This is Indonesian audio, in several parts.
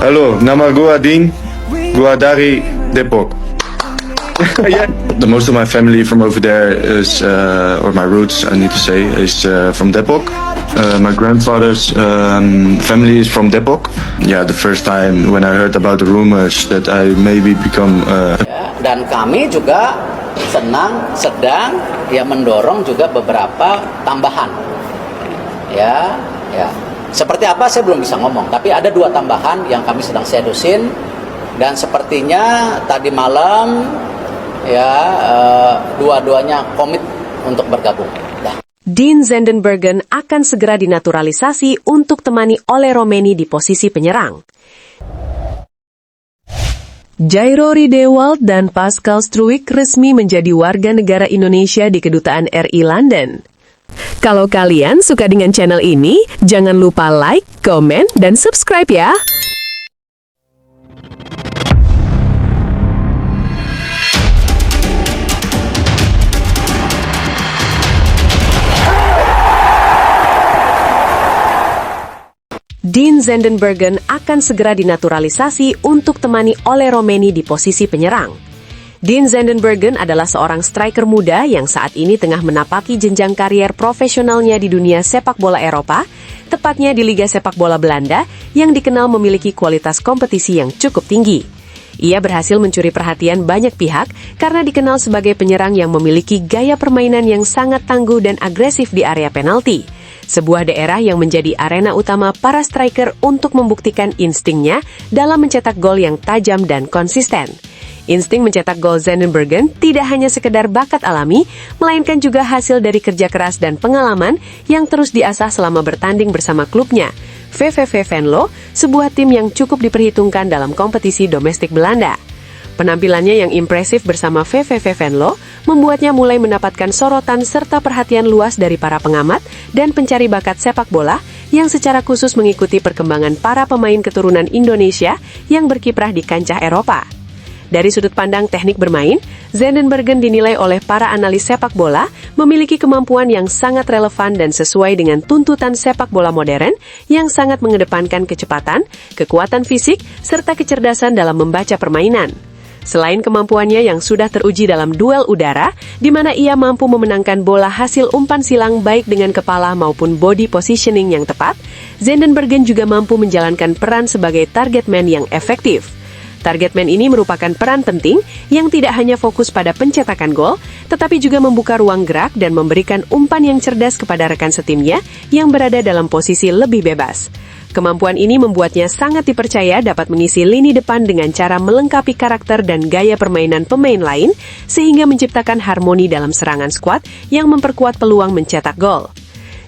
Halo, nama gua Dean. Gua dari Depok. Yeah. Most of my family from over there is, or my roots, I need to say, is from Depok. My grandfather's family is from Depok. Yeah, the first time when I heard about the rumors that I maybe become. Dan kami juga sedang mendorong juga beberapa tambahan. Ya. Seperti apa saya belum bisa ngomong, tapi ada 2 tambahan yang kami sedang sedusin dan sepertinya tadi malam dua-duanya komit untuk bergabung. Dean Zandenbergen akan segera dinaturalisasi untuk temani oleh Romeni di posisi penyerang. Jairo Riedewald dan Pascal Struijk resmi menjadi warga negara Indonesia di Kedutaan RI London. Kalau kalian suka dengan channel ini, jangan lupa like, komen, dan subscribe ya! Dean Zandenbergen akan segera dinaturalisasi untuk temani oleh Romeni di posisi penyerang. Dean Zandenbergen adalah seorang striker muda yang saat ini tengah menapaki jenjang karier profesionalnya di dunia sepak bola Eropa, tepatnya di Liga Sepak Bola Belanda yang dikenal memiliki kualitas kompetisi yang cukup tinggi. Ia berhasil mencuri perhatian banyak pihak karena dikenal sebagai penyerang yang memiliki gaya permainan yang sangat tangguh dan agresif di area penalti. Sebuah daerah yang menjadi arena utama para striker untuk membuktikan instingnya dalam mencetak gol yang tajam dan konsisten. Insting mencetak gol Zandenbergen tidak hanya sekedar bakat alami, melainkan juga hasil dari kerja keras dan pengalaman yang terus diasah selama bertanding bersama klubnya, VVV Venlo, sebuah tim yang cukup diperhitungkan dalam kompetisi domestik Belanda. Penampilannya yang impresif bersama VVV Venlo membuatnya mulai mendapatkan sorotan serta perhatian luas dari para pengamat dan pencari bakat sepak bola yang secara khusus mengikuti perkembangan para pemain keturunan Indonesia yang berkiprah di kancah Eropa. Dari sudut pandang teknik bermain, Zandenbergen dinilai oleh para analis sepak bola memiliki kemampuan yang sangat relevan dan sesuai dengan tuntutan sepak bola modern yang sangat mengedepankan kecepatan, kekuatan fisik, serta kecerdasan dalam membaca permainan. Selain kemampuannya yang sudah teruji dalam duel udara, di mana ia mampu memenangkan bola hasil umpan silang baik dengan kepala maupun body positioning yang tepat, Zandenbergen juga mampu menjalankan peran sebagai target man yang efektif. Target man ini merupakan peran penting yang tidak hanya fokus pada pencetakan gol, tetapi juga membuka ruang gerak dan memberikan umpan yang cerdas kepada rekan setimnya yang berada dalam posisi lebih bebas. Kemampuan ini membuatnya sangat dipercaya dapat mengisi lini depan dengan cara melengkapi karakter dan gaya permainan pemain lain, sehingga menciptakan harmoni dalam serangan skuad yang memperkuat peluang mencetak gol.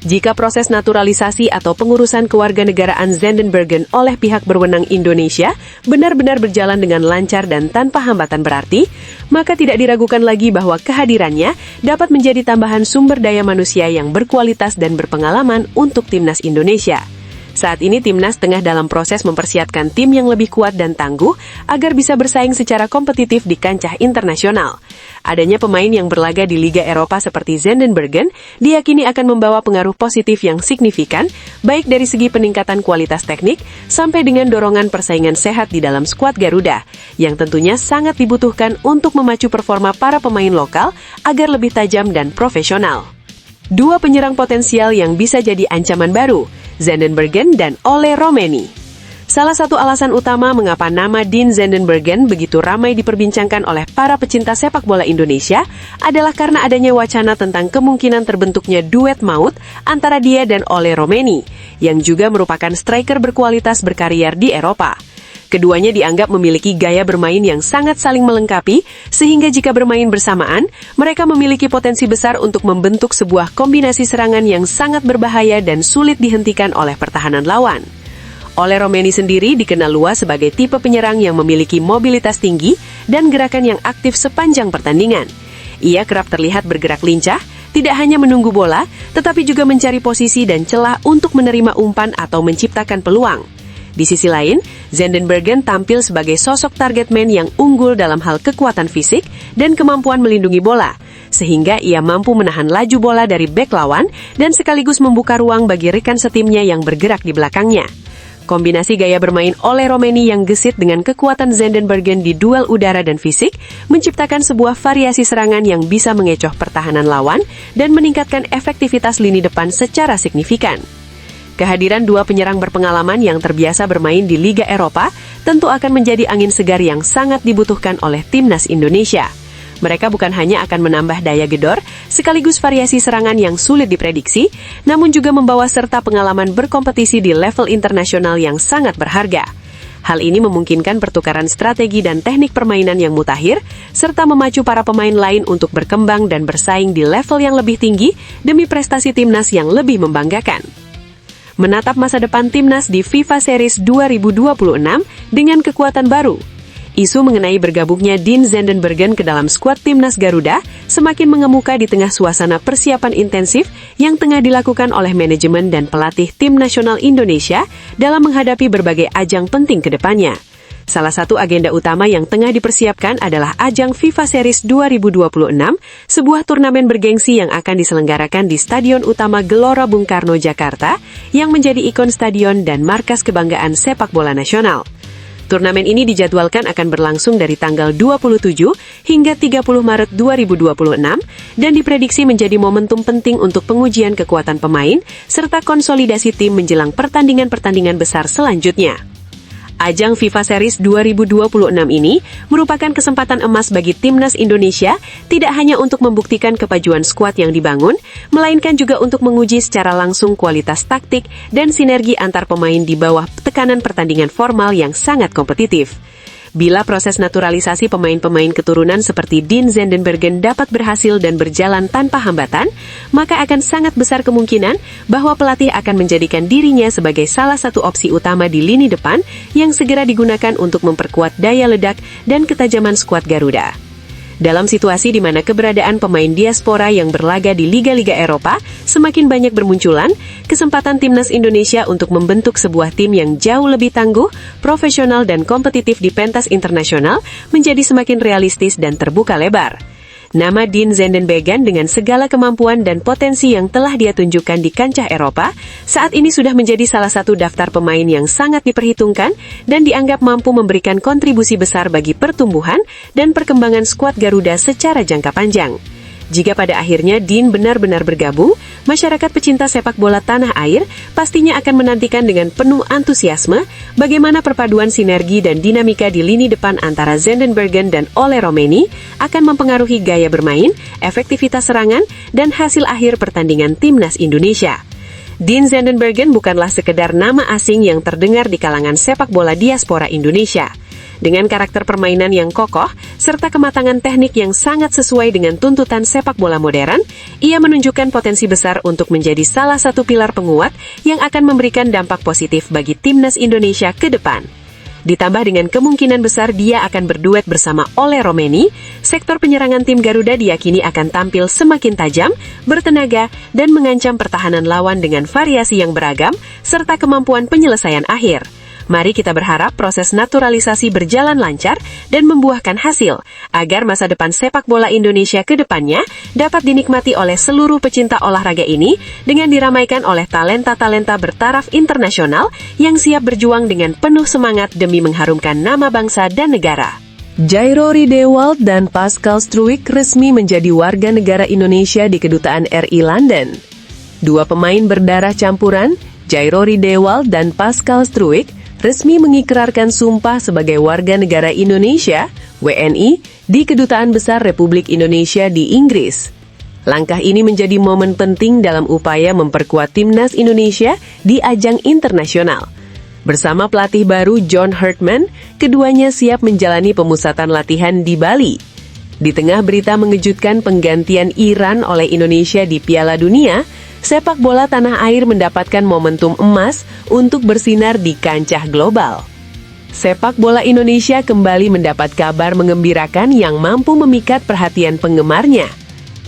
Jika proses naturalisasi atau pengurusan kewarganegaraan Zandenbergen oleh pihak berwenang Indonesia benar-benar berjalan dengan lancar dan tanpa hambatan berarti, maka tidak diragukan lagi bahwa kehadirannya dapat menjadi tambahan sumber daya manusia yang berkualitas dan berpengalaman untuk timnas Indonesia. Saat ini timnas tengah dalam proses mempersiapkan tim yang lebih kuat dan tangguh agar bisa bersaing secara kompetitif di kancah internasional. Adanya pemain yang berlaga di Liga Eropa seperti Zandenbergen diyakini akan membawa pengaruh positif yang signifikan, baik dari segi peningkatan kualitas teknik sampai dengan dorongan persaingan sehat di dalam skuad Garuda, yang tentunya sangat dibutuhkan untuk memacu performa para pemain lokal agar lebih tajam dan profesional. 2 penyerang potensial yang bisa jadi ancaman baru, Zandenbergen dan Ole Romeni. Salah satu alasan utama mengapa nama Dean Zandenbergen begitu ramai diperbincangkan oleh para pecinta sepak bola Indonesia adalah karena adanya wacana tentang kemungkinan terbentuknya duet maut antara dia dan Ole Romeni, yang juga merupakan striker berkualitas berkarier di Eropa. Keduanya dianggap memiliki gaya bermain yang sangat saling melengkapi, sehingga jika bermain bersamaan, mereka memiliki potensi besar untuk membentuk sebuah kombinasi serangan yang sangat berbahaya dan sulit dihentikan oleh pertahanan lawan. Ole Romeni sendiri dikenal luas sebagai tipe penyerang yang memiliki mobilitas tinggi dan gerakan yang aktif sepanjang pertandingan. Ia kerap terlihat bergerak lincah, tidak hanya menunggu bola, tetapi juga mencari posisi dan celah untuk menerima umpan atau menciptakan peluang. Di sisi lain, Zandenbergen tampil sebagai sosok target man yang unggul dalam hal kekuatan fisik dan kemampuan melindungi bola, sehingga ia mampu menahan laju bola dari bek lawan dan sekaligus membuka ruang bagi rekan setimnya yang bergerak di belakangnya. Kombinasi gaya bermain oleh Romeni yang gesit dengan kekuatan Zandenbergen di duel udara dan fisik menciptakan sebuah variasi serangan yang bisa mengecoh pertahanan lawan dan meningkatkan efektivitas lini depan secara signifikan. Kehadiran dua penyerang berpengalaman yang terbiasa bermain di Liga Eropa tentu akan menjadi angin segar yang sangat dibutuhkan oleh timnas Indonesia. Mereka bukan hanya akan menambah daya gedor, sekaligus variasi serangan yang sulit diprediksi, namun juga membawa serta pengalaman berkompetisi di level internasional yang sangat berharga. Hal ini memungkinkan pertukaran strategi dan teknik permainan yang mutakhir, serta memacu para pemain lain untuk berkembang dan bersaing di level yang lebih tinggi demi prestasi timnas yang lebih membanggakan. Menatap masa depan timnas di FIFA Series 2026 dengan kekuatan baru. Isu mengenai bergabungnya Dean Zandenbergen ke dalam skuad timnas Garuda semakin mengemuka di tengah suasana persiapan intensif yang tengah dilakukan oleh manajemen dan pelatih tim nasional Indonesia dalam menghadapi berbagai ajang penting ke depannya. Salah satu agenda utama yang tengah dipersiapkan adalah ajang FIFA Series 2026, sebuah turnamen bergengsi yang akan diselenggarakan di Stadion Utama Gelora Bung Karno, Jakarta, yang menjadi ikon stadion dan markas kebanggaan sepak bola nasional. Turnamen ini dijadwalkan akan berlangsung dari tanggal 27 hingga 30 Maret 2026 dan diprediksi menjadi momentum penting untuk pengujian kekuatan pemain serta konsolidasi tim menjelang pertandingan-pertandingan besar selanjutnya. Ajang FIFA Series 2026 ini merupakan kesempatan emas bagi timnas Indonesia tidak hanya untuk membuktikan kepajuan skuad yang dibangun, melainkan juga untuk menguji secara langsung kualitas taktik dan sinergi antar pemain di bawah tekanan pertandingan formal yang sangat kompetitif. Bila proses naturalisasi pemain-pemain keturunan seperti Dean Zandenbergen dapat berhasil dan berjalan tanpa hambatan, maka akan sangat besar kemungkinan bahwa pelatih akan menjadikan dirinya sebagai salah satu opsi utama di lini depan yang segera digunakan untuk memperkuat daya ledak dan ketajaman skuad Garuda. Dalam situasi di mana keberadaan pemain diaspora yang berlaga di liga-liga Eropa semakin banyak bermunculan, kesempatan timnas Indonesia untuk membentuk sebuah tim yang jauh lebih tangguh, profesional dan kompetitif di pentas internasional menjadi semakin realistis dan terbuka lebar. Nama Dean Zandenbergen dengan segala kemampuan dan potensi yang telah dia tunjukkan di kancah Eropa, saat ini sudah menjadi salah satu daftar pemain yang sangat diperhitungkan dan dianggap mampu memberikan kontribusi besar bagi pertumbuhan dan perkembangan skuad Garuda secara jangka panjang. Jika pada akhirnya Dean benar-benar bergabung, masyarakat pecinta sepak bola tanah air pastinya akan menantikan dengan penuh antusiasme bagaimana perpaduan sinergi dan dinamika di lini depan antara Zandenbergen dan Ole Romeni akan mempengaruhi gaya bermain, efektivitas serangan, dan hasil akhir pertandingan timnas Indonesia. Dean Zandenbergen bukanlah sekedar nama asing yang terdengar di kalangan sepak bola diaspora Indonesia. Dengan karakter permainan yang kokoh, serta kematangan teknik yang sangat sesuai dengan tuntutan sepak bola modern, ia menunjukkan potensi besar untuk menjadi salah satu pilar penguat yang akan memberikan dampak positif bagi timnas Indonesia ke depan. Ditambah dengan kemungkinan besar dia akan berduet bersama Ole Romeni, sektor penyerangan tim Garuda diyakini akan tampil semakin tajam, bertenaga, dan mengancam pertahanan lawan dengan variasi yang beragam, serta kemampuan penyelesaian akhir. Mari kita berharap proses naturalisasi berjalan lancar dan membuahkan hasil, agar masa depan sepak bola Indonesia ke depannya dapat dinikmati oleh seluruh pecinta olahraga ini dengan diramaikan oleh talenta-talenta bertaraf internasional yang siap berjuang dengan penuh semangat demi mengharumkan nama bangsa dan negara. Jairo Riedewald dan Pascal Struijk resmi menjadi warga negara Indonesia di Kedutaan RI London. Dua pemain berdarah campuran, Jairo Riedewald dan Pascal Struijk, resmi mengikrarkan sumpah sebagai warga negara Indonesia, WNI, di Kedutaan Besar Republik Indonesia di Inggris. Langkah ini menjadi momen penting dalam upaya memperkuat timnas Indonesia di ajang internasional. Bersama pelatih baru John Hartman, keduanya siap menjalani pemusatan latihan di Bali. Di tengah berita mengejutkan penggantian Iran oleh Indonesia di Piala Dunia, sepak bola tanah air mendapatkan momentum emas untuk bersinar di kancah global. Sepak bola Indonesia kembali mendapat kabar menggembirakan yang mampu memikat perhatian penggemarnya.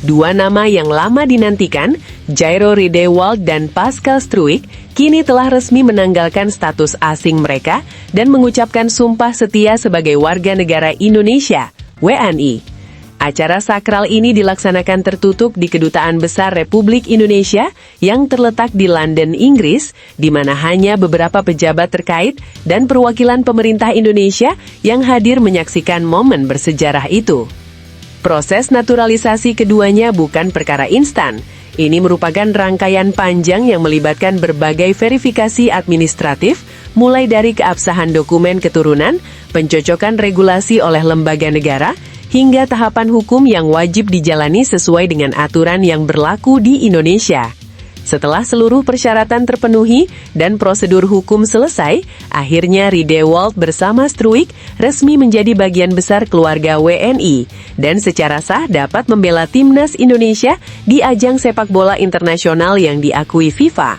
Dua nama yang lama dinantikan, Jairo Riedewald dan Pascal Struijk, kini telah resmi menanggalkan status asing mereka dan mengucapkan sumpah setia sebagai warga negara Indonesia, WNI. Acara sakral ini dilaksanakan tertutup di Kedutaan Besar Republik Indonesia yang terletak di London, Inggris, di mana hanya beberapa pejabat terkait dan perwakilan pemerintah Indonesia yang hadir menyaksikan momen bersejarah itu. Proses naturalisasi keduanya bukan perkara instan. Ini merupakan rangkaian panjang yang melibatkan berbagai verifikasi administratif, mulai dari keabsahan dokumen keturunan, pencocokan regulasi oleh lembaga negara, hingga tahapan hukum yang wajib dijalani sesuai dengan aturan yang berlaku di Indonesia. Setelah seluruh persyaratan terpenuhi dan prosedur hukum selesai, akhirnya Riedewald bersama Struijk resmi menjadi bagian besar keluarga WNI dan secara sah dapat membela timnas Indonesia di ajang sepak bola internasional yang diakui FIFA.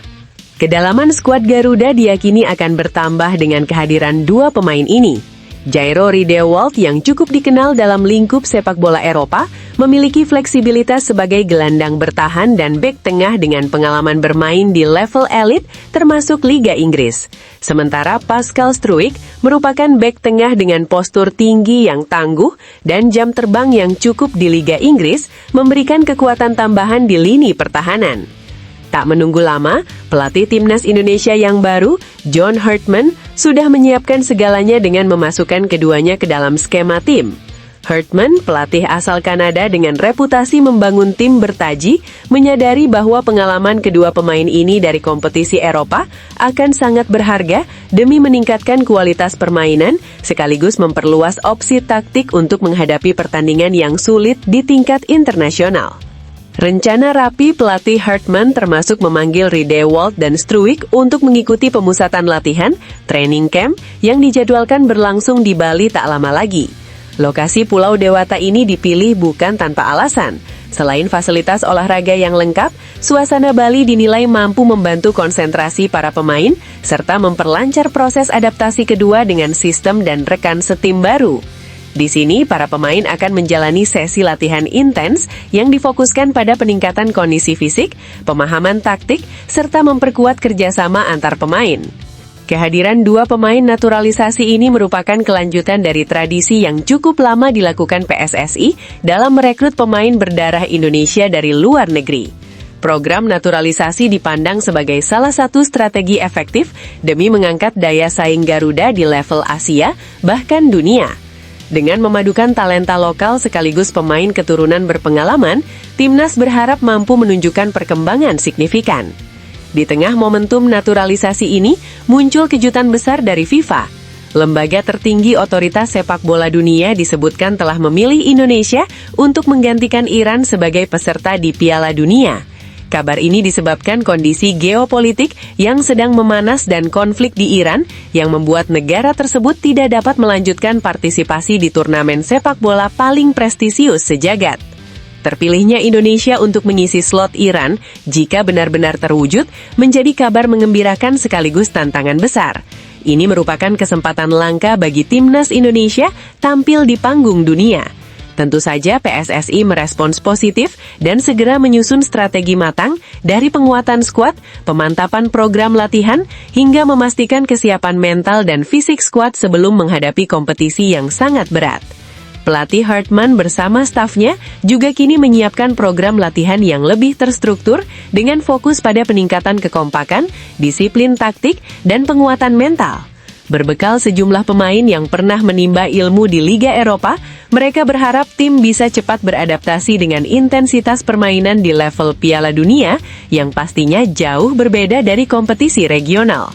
Kedalaman skuad Garuda diyakini akan bertambah dengan kehadiran dua pemain ini. Jairo Riedewald yang cukup dikenal dalam lingkup sepak bola Eropa memiliki fleksibilitas sebagai gelandang bertahan dan bek tengah dengan pengalaman bermain di level elit termasuk Liga Inggris. Sementara Pascal Struijk merupakan bek tengah dengan postur tinggi yang tangguh dan jam terbang yang cukup di Liga Inggris memberikan kekuatan tambahan di lini pertahanan. Tak menunggu lama, pelatih timnas Indonesia yang baru, John Hartman, sudah menyiapkan segalanya dengan memasukkan keduanya ke dalam skema tim. Hartman, pelatih asal Kanada dengan reputasi membangun tim bertaji, menyadari bahwa pengalaman kedua pemain ini dari kompetisi Eropa akan sangat berharga demi meningkatkan kualitas permainan, sekaligus memperluas opsi taktik untuk menghadapi pertandingan yang sulit di tingkat internasional. Rencana rapi pelatih Hartman termasuk memanggil Riedewald dan Struijk untuk mengikuti pemusatan latihan, training camp, yang dijadwalkan berlangsung di Bali tak lama lagi. Lokasi Pulau Dewata ini dipilih bukan tanpa alasan. Selain fasilitas olahraga yang lengkap, suasana Bali dinilai mampu membantu konsentrasi para pemain, serta memperlancar proses adaptasi kedua dengan sistem dan rekan setim baru. Di sini, para pemain akan menjalani sesi latihan intens yang difokuskan pada peningkatan kondisi fisik, pemahaman taktik, serta memperkuat kerjasama antar pemain. Kehadiran dua pemain naturalisasi ini merupakan kelanjutan dari tradisi yang cukup lama dilakukan PSSI dalam merekrut pemain berdarah Indonesia dari luar negeri. Program naturalisasi dipandang sebagai salah satu strategi efektif demi mengangkat daya saing Garuda di level Asia, bahkan dunia. Dengan memadukan talenta lokal sekaligus pemain keturunan berpengalaman, timnas berharap mampu menunjukkan perkembangan signifikan. Di tengah momentum naturalisasi ini, muncul kejutan besar dari FIFA. Lembaga tertinggi otoritas sepak bola dunia disebutkan telah memilih Indonesia untuk menggantikan Iran sebagai peserta di Piala Dunia. Kabar ini disebabkan kondisi geopolitik yang sedang memanas dan konflik di Iran yang membuat negara tersebut tidak dapat melanjutkan partisipasi di turnamen sepak bola paling prestisius sejagat. Terpilihnya Indonesia untuk mengisi slot Iran jika benar-benar terwujud menjadi kabar mengembirakan sekaligus tantangan besar. Ini merupakan kesempatan langka bagi timnas Indonesia tampil di panggung dunia. Tentu saja PSSI merespons positif dan segera menyusun strategi matang dari penguatan skuad, pemantapan program latihan, hingga memastikan kesiapan mental dan fisik skuad sebelum menghadapi kompetisi yang sangat berat. Pelatih Hartman bersama stafnya juga kini menyiapkan program latihan yang lebih terstruktur dengan fokus pada peningkatan kekompakan, disiplin taktik, dan penguatan mental. Berbekal sejumlah pemain yang pernah menimba ilmu di Liga Eropa, mereka berharap tim bisa cepat beradaptasi dengan intensitas permainan di level Piala Dunia yang pastinya jauh berbeda dari kompetisi regional.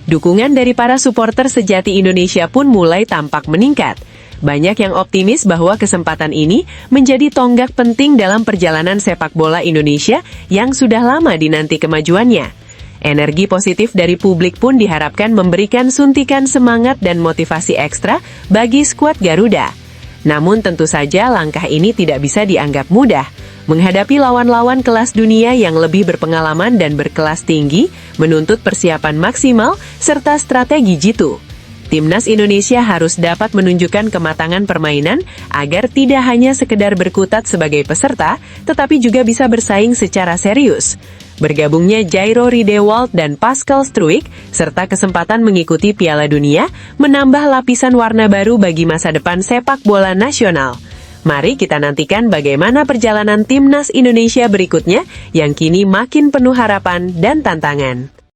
Dukungan dari para supporter sejati Indonesia pun mulai tampak meningkat. Banyak yang optimis bahwa kesempatan ini menjadi tonggak penting dalam perjalanan sepak bola Indonesia yang sudah lama dinanti kemajuannya. Energi positif dari publik pun diharapkan memberikan suntikan semangat dan motivasi ekstra bagi skuad Garuda. Namun tentu saja langkah ini tidak bisa dianggap mudah. Menghadapi lawan-lawan kelas dunia yang lebih berpengalaman dan berkelas tinggi, menuntut persiapan maksimal serta strategi jitu. Timnas Indonesia harus dapat menunjukkan kematangan permainan agar tidak hanya sekedar berkutat sebagai peserta, tetapi juga bisa bersaing secara serius. Bergabungnya Jairo Riedewald dan Pascal Struijk, serta kesempatan mengikuti Piala Dunia, menambah lapisan warna baru bagi masa depan sepak bola nasional. Mari kita nantikan bagaimana perjalanan timnas Indonesia berikutnya yang kini makin penuh harapan dan tantangan.